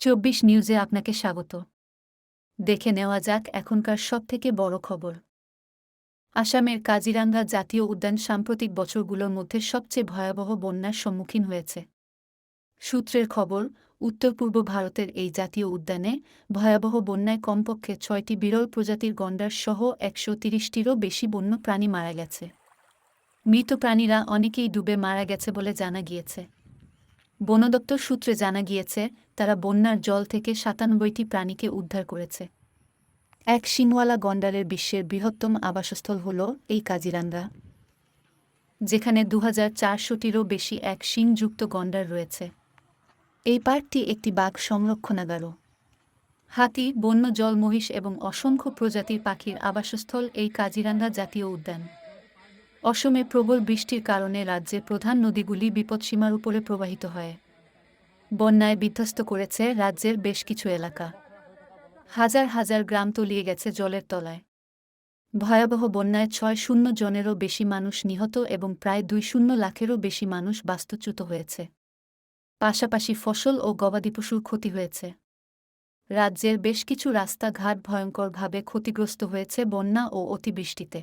২৪ নিউজে আপনাকে স্বাগত। দেখে নেওয়া যাক এখনকার সবথেকে বড় খবর। আসামের কাজিরাঙ্গা জাতীয় উদ্যান সাম্প্রতিক বছরগুলোর মধ্যে সবচেয়ে ভয়াবহ বন্যার সম্মুখীন হয়েছে। সূত্রের খবর, উত্তর পূর্ব ভারতের এই জাতীয় উদ্যানে ভয়াবহ বন্যায় কমপক্ষে ৬টি বিরল প্রজাতির গন্ডার সহ ১৩০টিরও বেশি বন্য প্রাণী মারা গেছে। মৃত প্রাণীরা অনেকেই ডুবে মারা গেছে বলে জানা গিয়েছে। বন দপ্তর সূত্রে জানা গিয়েছে, তারা বন্যার জল থেকে ৯৭টি প্রাণীকে উদ্ধার করেছে। এক শিংওয়ালা গন্ডারের বিশ্বের বৃহত্তম আবাসস্থল হল এই কাজিরাঙ্গা, যেখানে ২৪০০টিরও বেশি এক শিংযুক্ত গন্ডার রয়েছে। এই পার্কটি একটি বাঘ সংরক্ষণাগারও। হাতি, বন্য জল মহিষ এবং অসংখ্য প্রজাতির পাখির আবাসস্থল এই কাজিরাঙ্গা জাতীয় উদ্যান। অসমে প্রবল বৃষ্টির কারণে রাজ্যের প্রধান নদীগুলি বিপদসীমার উপরে প্রবাহিত হয়। বন্যায় বিধ্বস্ত করেছে রাজ্যের বেশ কিছু এলাকা। হাজার হাজার গ্রাম তলিয়ে গেছে জলের তলায়। ভয়াবহ বন্যায় ৬০ জনেরও বেশি মানুষ নিহত এবং প্রায় ২০ লাখেরও বেশি মানুষ বাস্তুচ্যুত হয়েছে। পাশাপাশি ফসল ও গবাদি পশুর ক্ষতি হয়েছে। রাজ্যের বেশ কিছু রাস্তাঘাট ভয়ঙ্করভাবে ক্ষতিগ্রস্ত হয়েছে বন্যা ও অতিবৃষ্টিতে।